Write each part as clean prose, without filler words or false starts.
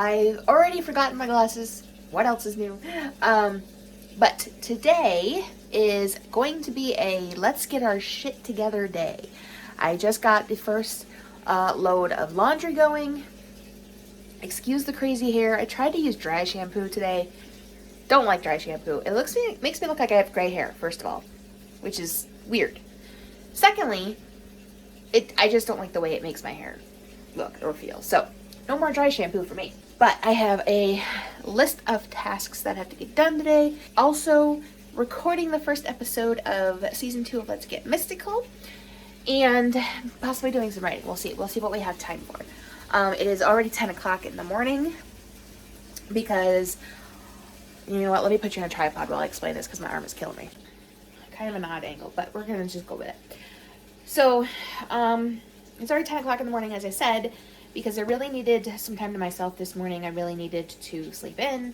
I've already forgotten my glasses. What else is new? But today is going to be a let's get our shit together day. I just got the first load of laundry going. Excuse the crazy hair. I tried to use dry shampoo today. Don't like dry shampoo. It makes me look like I have gray hair, first of all, which is weird. Secondly, I just don't like the way it makes my hair look or feel. So, no more dry shampoo for me. But I have a list of tasks that have to get done today. Also, recording the first episode of season 2 of Let's Get Mystical. And possibly doing some writing. We'll see. We'll see what we have time for. It is already 10 o'clock in the morning. Because, you know what, let me put you on a tripod while I explain this because my arm is killing me. Kind of an odd angle, but we're going to just go with it. So, it's already 10 o'clock in the morning, as I said, because I really needed some time to myself this morning. I really needed to sleep in.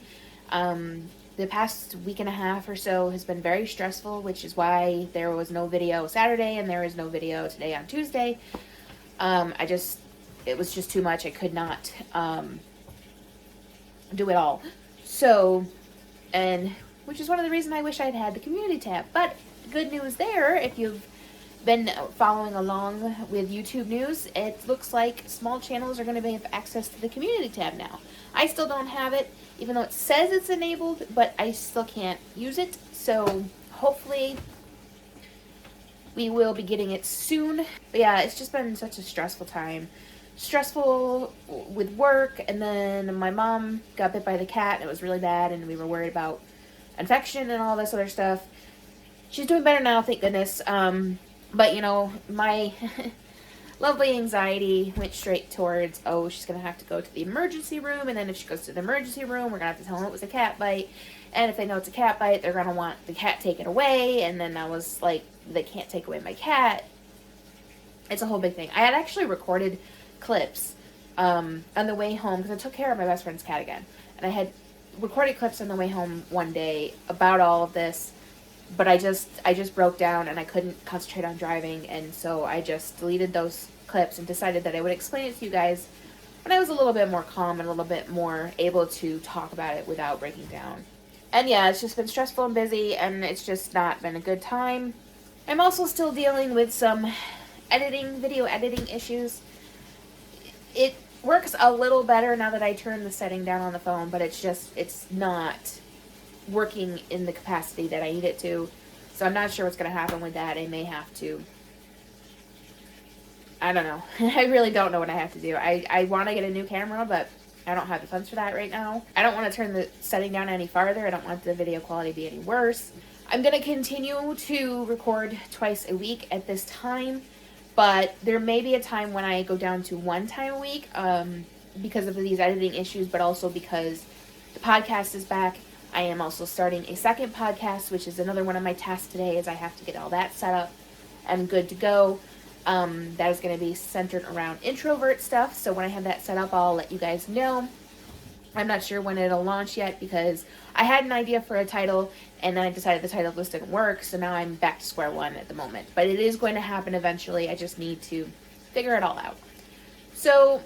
The past week and a half or so has been very stressful, which is why there was no video Saturday and there is no video today on Tuesday. It was just too much. I could not do it all. So, and which is one of the reasons I wish I'd had the community tab. But good news there, if you've been following along with YouTube news, it looks like small channels are going to have access to the community tab now. I still don't have it, even though it says it's enabled, but I still can't use it. So hopefully we will be getting it soon. But yeah, it's just been such a stressful time. Stressful with work, and then my mom got bit by the cat and it was really bad, and we were worried about infection and all this other stuff. She's doing better now, thank goodness. But you know, my lovely anxiety went straight towards, oh, she's gonna have to go to the emergency room, and then if she goes to the emergency room, we're gonna have to tell them it was a cat bite, and if they know it's a cat bite, they're gonna want the cat taken away, and then I was like, they can't take away my cat. It's a whole big thing. I had actually recorded clips on the way home, because I took care of my best friend's cat again, and I had recorded clips on the way home one day about all of this, but I just broke down and I couldn't concentrate on driving, and so I just deleted those clips and decided that I would explain it to you guys when I was a little bit more calm and a little bit more able to talk about it without breaking down. And yeah, it's just been stressful and busy, and it's just not been a good time. I'm also still dealing with some video editing issues. It works a little better now that I turned the setting down on the phone, but it's not working in the capacity that I need it to. So I'm not sure what's going to happen with that. I may have to, I don't know. I really don't know what I have to do. I want to get a new camera, but I don't have the funds for that right now. I don't want to turn the setting down any farther. I don't want the video quality to be any worse. I'm going to continue to record twice a week at this time. But there may be a time when I go down to one time a week because of these editing issues, but also because the podcast is back. I am also starting a second podcast, which is another one of my tasks today, is I have to get all that set up and good to go. That is going to be centered around introvert stuff. So when I have that set up, I'll let you guys know. I'm not sure when it'll launch yet because I had an idea for a title and then I decided the title list didn't work, so now I'm back to square one at the moment. But it is going to happen eventually. I just need to figure it all out. So,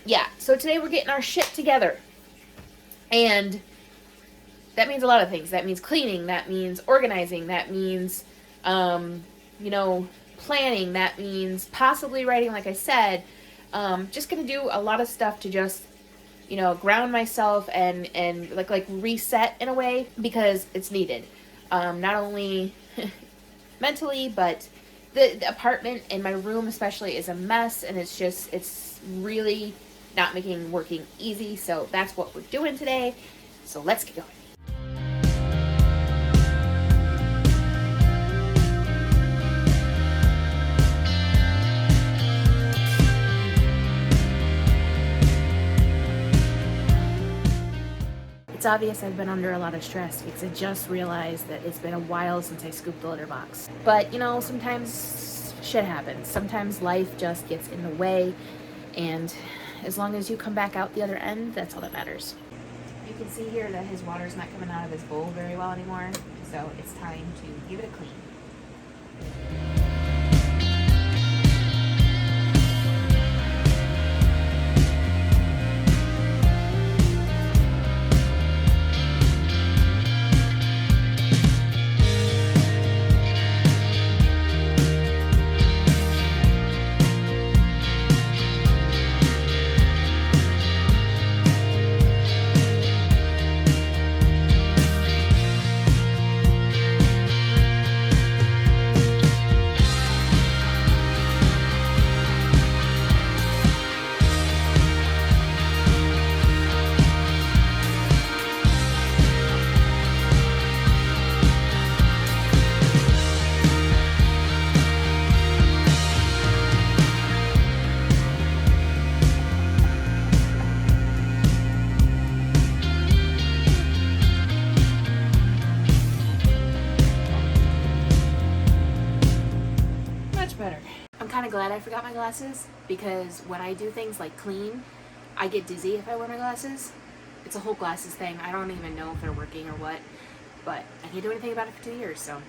yeah. So today we're getting our shit together. And that means a lot of things. That means cleaning. That means organizing. That means, planning. That means possibly writing, like I said. Just going to do a lot of stuff to just ground myself and like reset in a way, because it's needed. Not only mentally, but the apartment and my room especially is a mess, and it's really not making working easy. So that's what we're doing today. So let's get going. It's obvious I've been under a lot of stress because I just realized that it's been a while since I scooped the litter box. But, sometimes shit happens. Sometimes life just gets in the way, and as long as you come back out the other end, that's all that matters. You can see here that his water's not coming out of his bowl very well anymore, so it's time to give it a clean. glad I forgot my glasses, because when I do things like clean, I get dizzy if I wear my glasses. It's a whole glasses thing. I don't even know if they're working or what, but I can't do anything about it for 2 years, so.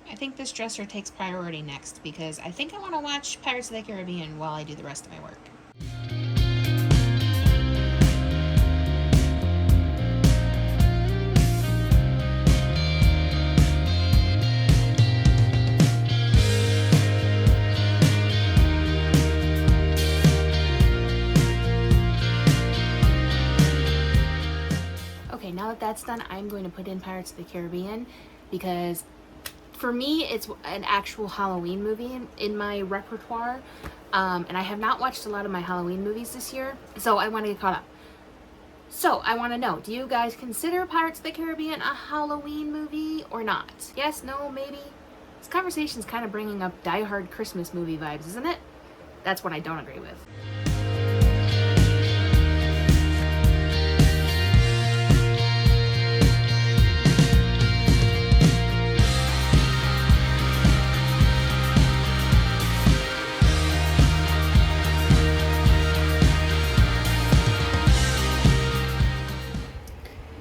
I think this dresser takes priority next, because I think I want to watch Pirates of the Caribbean while I do the rest of my work. Okay, now that that's done, I'm going to put in Pirates of the Caribbean, because for me, it's an actual Halloween movie in my repertoire, and I have not watched a lot of my Halloween movies this year, so I want to get caught up. So, I want to know, do you guys consider Pirates of the Caribbean a Halloween movie or not? Yes, no, maybe? This conversation's kind of bringing up die-hard Christmas movie vibes, isn't it? That's what I don't agree with.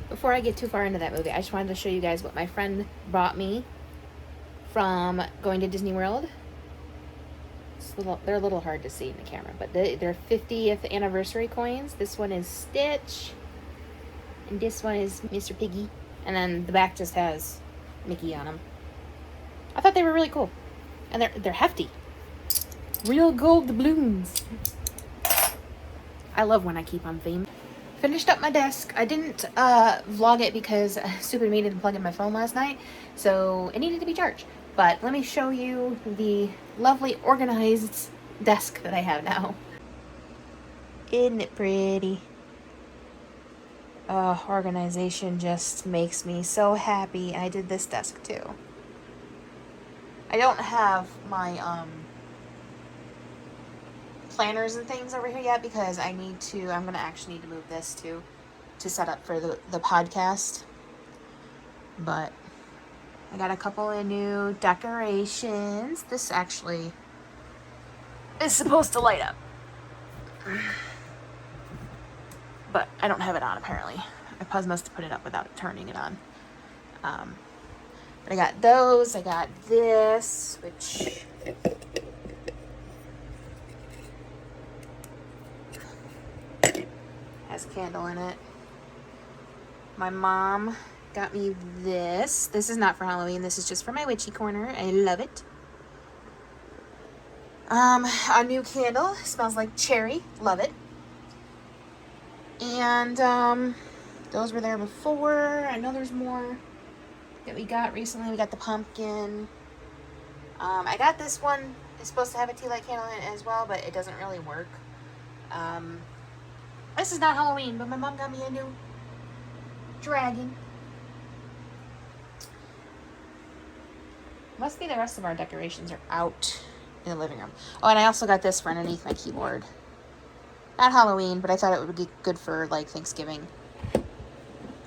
Before I get too far into that movie, I just wanted to show you guys what my friend bought me from going to Disney World. They're a little hard to see in the camera, but they're 50th anniversary coins. This one is Stitch, and this one is Mr. Piggy, and then the back just has Mickey on them. I thought they were really cool, and they're hefty. Real gold doubloons. I love when I keep on theme. Finished up my desk. I didn't vlog it because stupid me didn't plug in my phone last night, so it needed to be charged. But let me show you the lovely organized desk that I have now. Isn't it pretty? Organization just makes me so happy. I did this desk too. I don't have my planners and things over here yet, because I'm gonna actually need to move this to set up for the podcast. But I got a couple of new decorations. This actually is supposed to light up, but I don't have it on apparently. I must have put it up without turning it on. But I got those. I got this, which has a candle in it. My mom got me this. This is not for Halloween. This is just for my witchy corner. I love it. A new candle. Smells like cherry. Love it. And those were there before. I know there's more that we got recently. We got the pumpkin. I got this one. It's supposed to have a tea light candle in it as well, but it doesn't really work. This is not Halloween, but my mom got me a new dragon. Must be the rest of our decorations are out in the living room. Oh, and I also got this for underneath my keyboard. Not Halloween, but I thought it would be good for, like, Thanksgiving.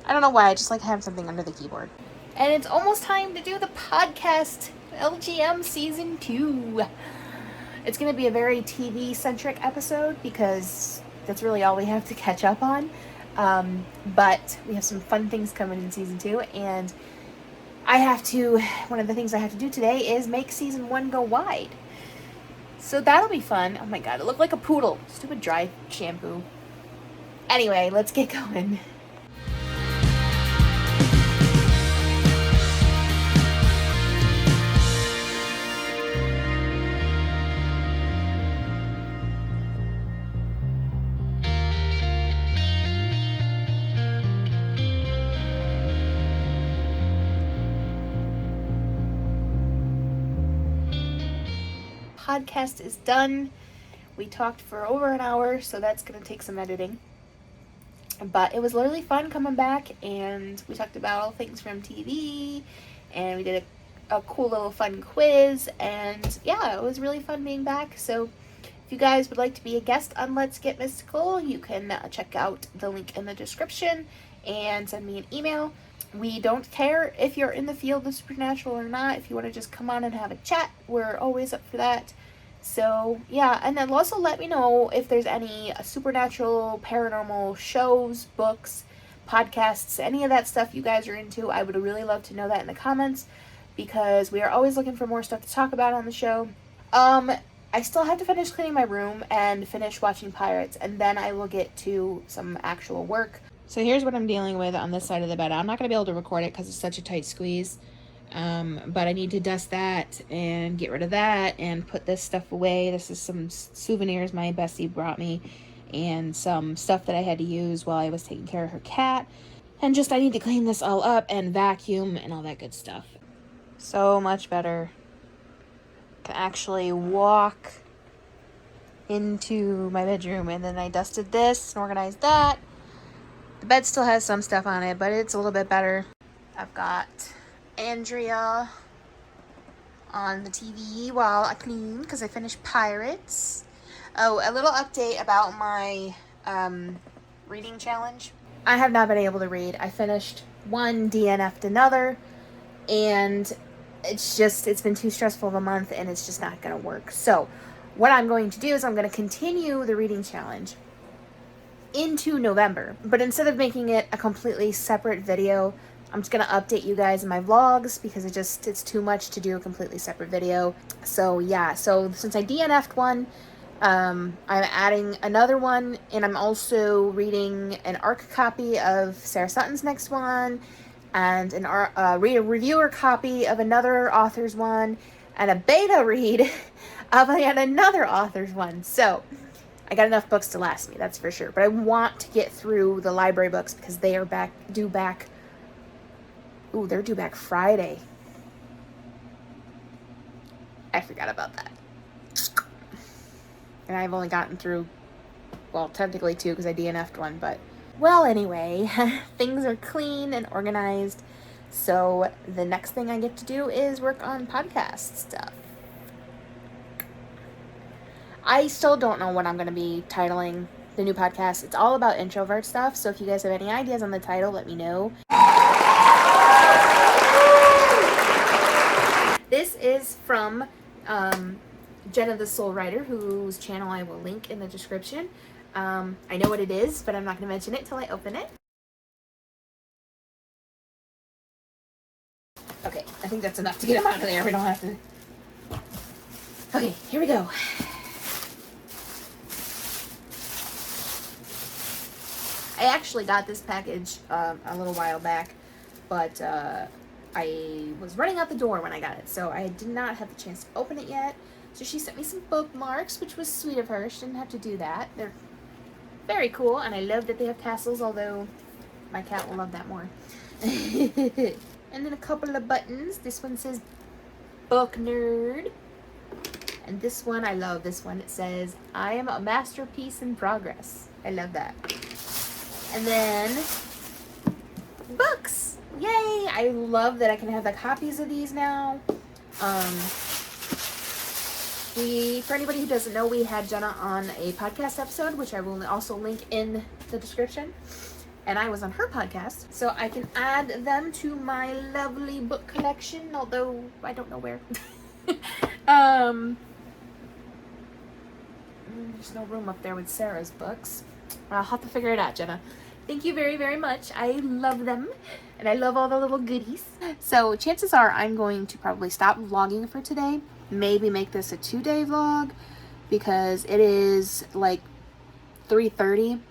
I don't know why, I just like having something under the keyboard. And it's almost time to do the podcast, LGM Season 2. It's going to be a very TV-centric episode, because that's really all we have to catch up on. But we have some fun things coming in Season 2, and one of the things I have to do today is make Season 1 go wide. So that'll be fun. Oh my god, it looked like a poodle. Stupid dry shampoo. Anyway, let's get going. Podcast is done. We talked for over an hour, so that's going to take some editing. But it was really fun coming back, and we talked about all things from TV, and we did a cool little fun quiz, and yeah, it was really fun being back. So If you guys would like to be a guest on Let's Get Mystical, you can check out the link in the description and send me an email. We don't care if you're in the field of supernatural or not. If you want to just come on and have a chat, we're always up for that. So, yeah, and then also let me know if there's any supernatural, paranormal shows, books, podcasts, any of that stuff you guys are into. I would really love to know that in the comments, because we are always looking for more stuff to talk about on the show. I still have to finish cleaning my room and finish watching Pirates, and then I will get to some actual work. So here's what I'm dealing with on this side of the bed. I'm not going to be able to record it because it's such a tight squeeze. But I need to dust that and get rid of that and put this stuff away. This is some souvenirs my bestie brought me and some stuff that I had to use while I was taking care of her cat. And just I need to clean this all up and vacuum and all that good stuff. So much better. Can actually walk into my bedroom, and then I dusted this and organized that. The bed still has some stuff on it, but it's a little bit better. I've got Andrea on the TV while I clean because I finished Pirates. Oh, a little update about my reading challenge. I have not been able to read. I finished one, DNF'd another, and it's been too stressful of a month, and it's just not going to work. So what I'm going to do is I'm going to continue the reading challenge into November, but instead of making it a completely separate video, I'm just going to update you guys in my vlogs, because it's too much to do a completely separate video. So yeah, so since I DNF'd one, I'm adding another one, and I'm also reading an ARC copy of Sarah Sutton's next one, and a reviewer copy of another author's one, and a beta read of yet another author's one. So I got enough books to last me, that's for sure. But I want to get through the library books because they are due back. Ooh, they're due back Friday. I forgot about that. And I've only gotten through, well, technically two because I DNF'd one, but well, anyway, things are clean and organized. So the next thing I get to do is work on podcast stuff. I still don't know what I'm going to be titling the new podcast. It's all about introvert stuff. So if you guys have any ideas on the title, let me know. This is from Jenna the Soul Writer, whose channel I will link in the description. I know what it is, but I'm not going to mention it till I open it. Okay, I think that's enough to get them out of there. We don't have to. Okay, here we go. I actually got this package a little while back, but I was running out the door when I got it, so I did not have the chance to open it yet. So she sent me some bookmarks, which was sweet of her. She didn't have to do that. They're very cool, and I love that they have tassels, although my cat will love that more. And then a couple of buttons. This one says Book Nerd. And this one, I love this one. It says, I am a masterpiece in progress. I love that. And then books. Yay! I love that I can have the copies of these now. For anybody who doesn't know, we had Jenna on a podcast episode, which I will also link in the description. And I was on her podcast, so I can add them to my lovely book collection, although I don't know where. There's no room up there with Sarah's books. I'll have to figure it out, Jenna. Thank you very, very much. I love them, and I love all the little goodies. So chances are I'm going to probably stop vlogging for today. Maybe make this a 2-day vlog, because it is like 3:30,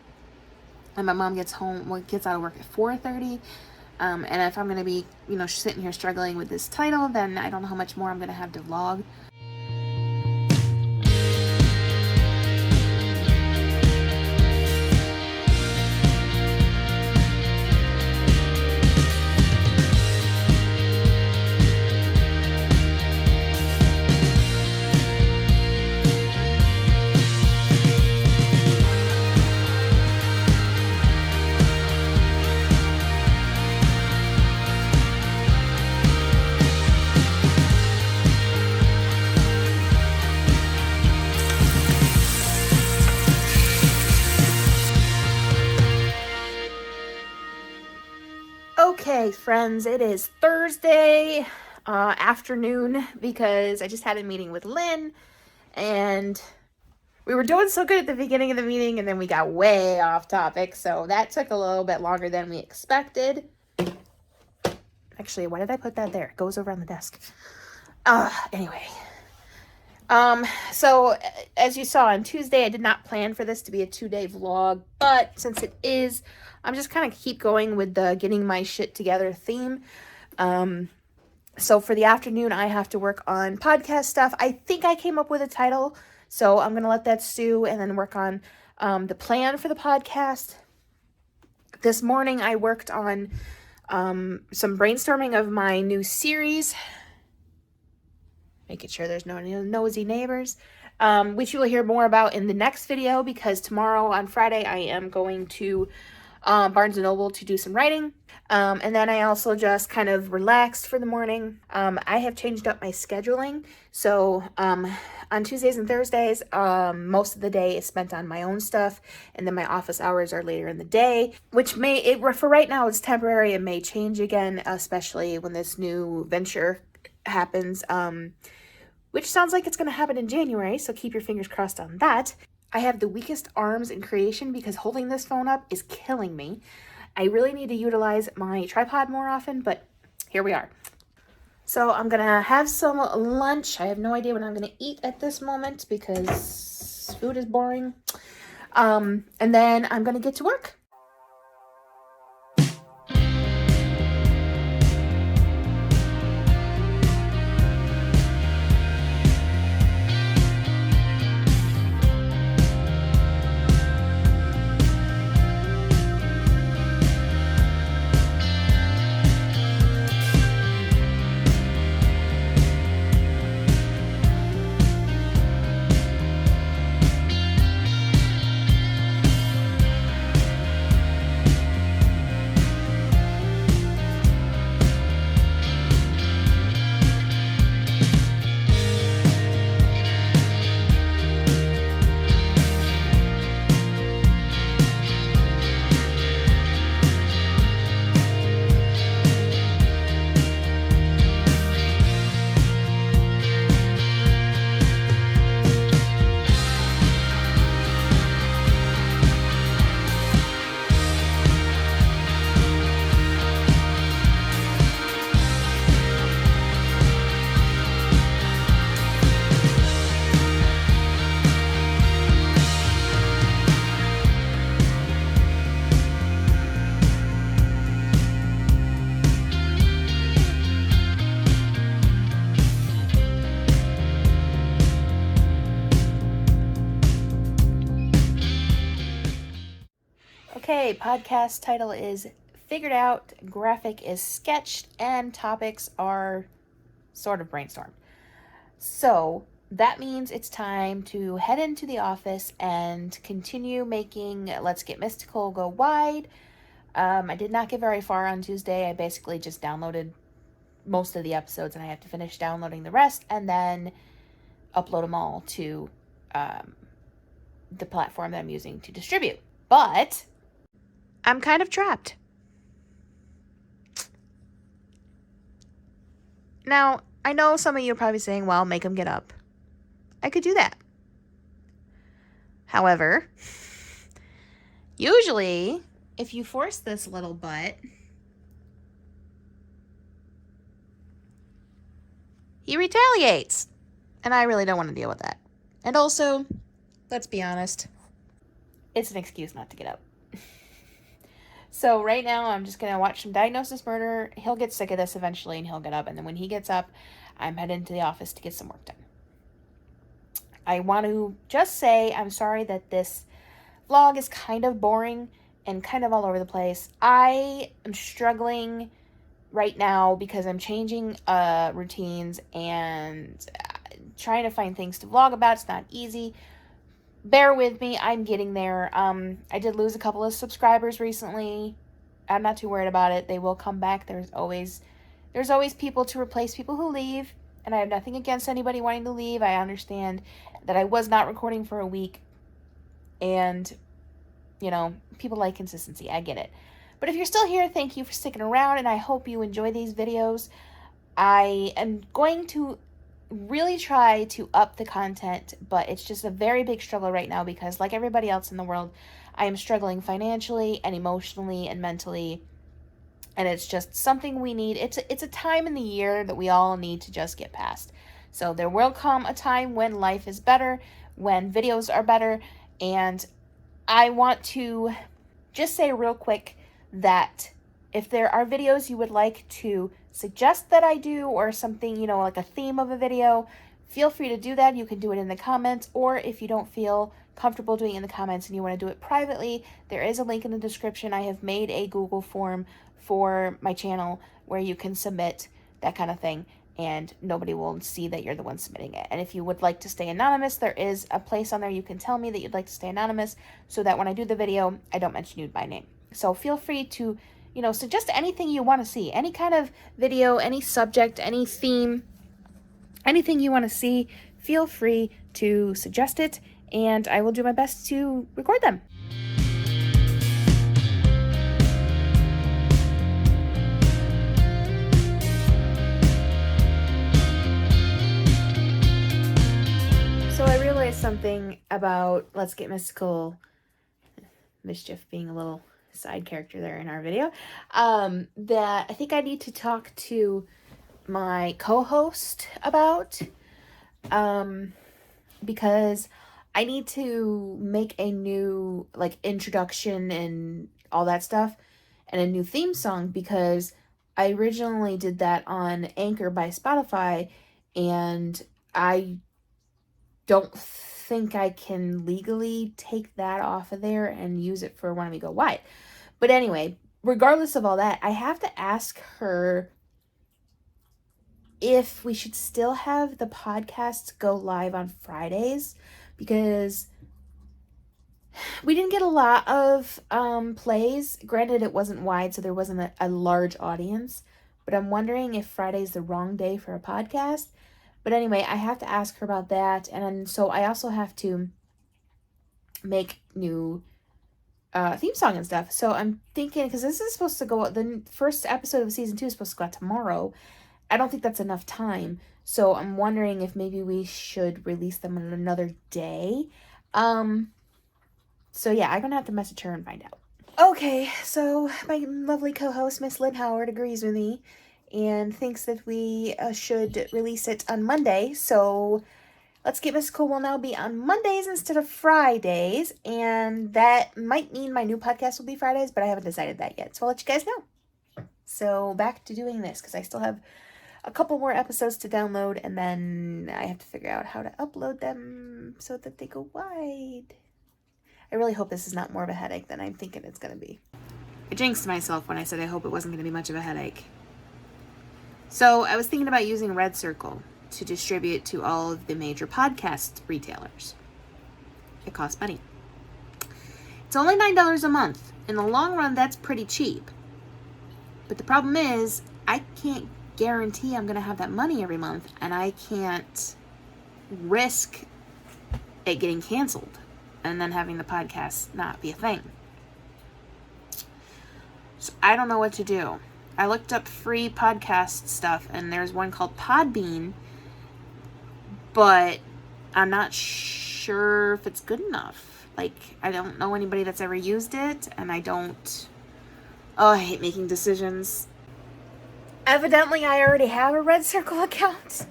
and my mom gets out of work at 4:30. And if I'm going to be, sitting here struggling with this title, then I don't know how much more I'm going to have to vlog. Alright, friends, it is Thursday afternoon because I just had a meeting with Lynn, and we were doing so good at the beginning of the meeting, and then we got way off topic, so that took a little bit longer than we expected. Actually, why did I put that there? It goes over on the desk. Anyway. So as you saw on Tuesday, I did not plan for this to be a 2-day vlog, but since it is, I'm just kind of keep going with the getting my shit together theme. So for the afternoon, I have to work on podcast stuff. I think I came up with a title, so I'm going to let that stew and then work on, the plan for the podcast. This morning, I worked on, some brainstorming of my new series, making sure there's no nosy neighbors, which you will hear more about in the next video, because tomorrow on Friday I am going to Barnes & Noble to do some writing. And then I also just kind of relaxed for the morning. I have changed up my scheduling. So on Tuesdays and Thursdays, most of the day is spent on my own stuff, and then my office hours are later in the day, which for right now it's temporary. It may change again, especially when this new venture happens, which sounds like it's going to happen in January, so keep your fingers crossed on that. I have the weakest arms in creation because holding this phone up is killing me. I really need to utilize my tripod more often, but here we are. So I'm going to have some lunch. I have no idea what I'm going to eat at this moment because food is boring. And then I'm going to get to work. Okay, podcast title is figured out, graphic is sketched, and topics are sort of brainstormed. So that means it's time to head into the office and continue making Let's Get Mystical go wide. I did not get very far on Tuesday. I basically just downloaded most of the episodes, and I have to finish downloading the rest and then upload them all to the platform that I'm using to distribute. But I'm kind of trapped. Now, I know some of you are probably saying, well, make them get up. I could do that. However, usually, if you force this little butt, he retaliates. And I really don't want to deal with that. And also, let's be honest, it's an excuse not to get up. So right now, I'm just going to watch some Diagnosis Murder. He'll get sick of this eventually, and he'll get up. And then when he gets up, I'm heading to the office to get some work done. I want to just say I'm sorry that this vlog is kind of boring and kind of all over the place. I am struggling right now because I'm changing routines and trying to find things to vlog about. It's not easy. Bear with me, I'm getting there. I did lose a couple of subscribers recently. I'm not too worried about it. They will come back. There's always people to replace people who leave, and I have nothing against anybody wanting to leave. I understand that I was not recording for a week, and, you know, people like consistency. I get it. But if you're still here, thank you for sticking around, and I hope you enjoy these videos. I am going to really try to up the content, but it's just a very big struggle right now because, like everybody else in the world, I am struggling financially and emotionally and mentally, and it's just something we need. It's a time in the year that we all need to just get past. So there will come a time when life is better, when videos are better, and I want to just say real quick that if there are videos you would like to suggest that I do, or something, like a theme of a video, feel free to do that. You can do it in the comments, or if you don't feel comfortable doing it in the comments and you want to do it privately, there is a link in the description. I have made a Google form for my channel where you can submit that kind of thing, and nobody will see that you're the one submitting it. And if you would like to stay anonymous, there is a place on there you can tell me that you'd like to stay anonymous, so that when I do the video, I don't mention you by name. So feel free to, suggest anything you want to see, any kind of video, any subject, any theme, anything you want to see, feel free to suggest it, and I will do my best to record them. So I realized something about Let's Get Mystical, Mischief being a little side character there in our video, that I think I need to talk to my co-host about, because I need to make a new, introduction and all that stuff, and a new theme song, because I originally did that on Anchor by Spotify, and I don't think I can legally take that off of there and use it for When We Go Wide. But anyway, regardless of all that, I have to ask her if we should still have the podcasts go live on Fridays, because we didn't get a lot of plays. Granted, it wasn't wide, so there wasn't a large audience, but I'm wondering if Friday's the wrong day for a podcast. But anyway, I have to ask her about that, and so I also have to make new theme song and stuff. So I'm thinking, because this is supposed to go, the first episode of season 2 is supposed to go out tomorrow. I don't think that's enough time, so I'm wondering if maybe we should release them on another day. So yeah, I'm gonna have to message her and find out. Okay, so my lovely co-host, Miss Lynn Howard, agrees with me and thinks that we should release it on Monday. So Let's Get Mystical will now be on Mondays instead of Fridays, and that might mean my new podcast will be Fridays, but I haven't decided that yet, so I'll let you guys know. So back to doing this, because I still have a couple more episodes to download, and then I have to figure out how to upload them so that they go wide. I really hope this is not more of a headache than I'm thinking it's going to be. I jinxed myself when I said I hope it wasn't going to be much of a headache. So I was thinking about using Red Circle to distribute to all of the major podcast retailers. It costs money. It's only $9 a month. In the long run, that's pretty cheap. But the problem is, I can't guarantee I'm going to have that money every month, and I can't risk it getting canceled and then having the podcast not be a thing. So I don't know what to do. I looked up free podcast stuff, and there's one called Podbean, but I'm not sure if it's good enough. I don't know anybody that's ever used it, and I hate making decisions. Evidently, I already have a Red Circle account.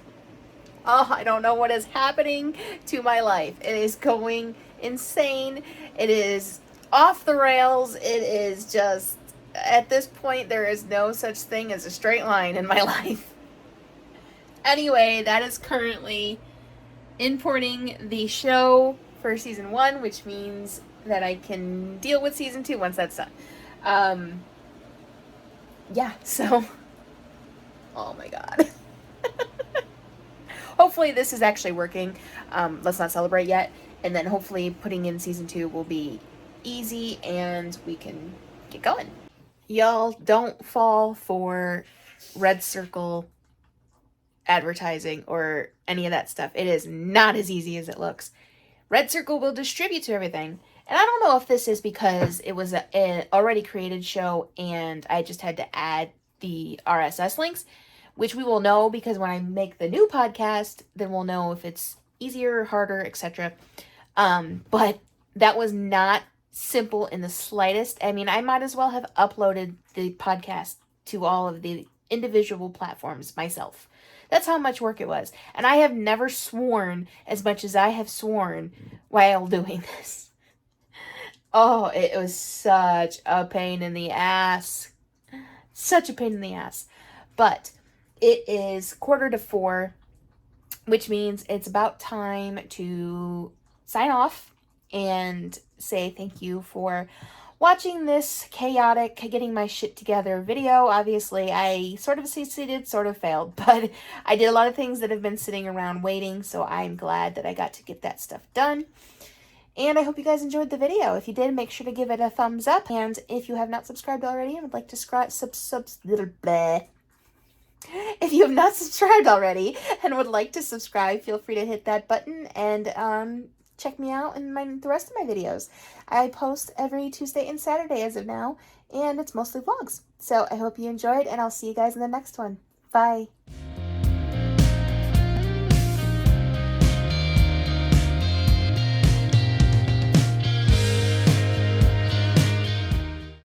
I don't know what is happening to my life. It is going insane. It is off the rails. It is just, at this point, there is no such thing as a straight line in my life. Anyway, that is currently importing the show for season 1, which means that I can deal with season 2 once that's done. Yeah, so, oh my god. Hopefully this is actually working. Let's not celebrate yet. And then hopefully putting in season 2 will be easy and we can get going. Y'all, don't fall for Red Circle advertising or any of that stuff. It is not as easy as it looks. Red Circle will distribute to everything, And I don't know if this is because it was an already created show and I just had to add the RSS links, which we will know because when I make the new podcast, then we'll know if it's easier, harder, etc. But that was not simple in the slightest. I mean, I might as well have uploaded the podcast to all of the individual platforms myself. That's how much work it was. And I have never sworn as much as I have sworn while doing this. Oh, it was such a pain in the ass. Such a pain in the ass. But it is 3:45, which means it's about time to sign off and say thank you for watching this chaotic getting my shit together video. Obviously, I sort of succeeded, sort of failed, but I did a lot of things that have been sitting around waiting, so I'm glad that I got to get that stuff done. And I hope you guys enjoyed the video. If you did, make sure to give it a thumbs up. And if you have not subscribed already and would like to if you have not subscribed already and would like to subscribe, feel free to hit that button and check me out in the rest of my videos. I post every Tuesday and Saturday as of now, and it's mostly vlogs. So I hope you enjoyed, and I'll see you guys in the next one. Bye.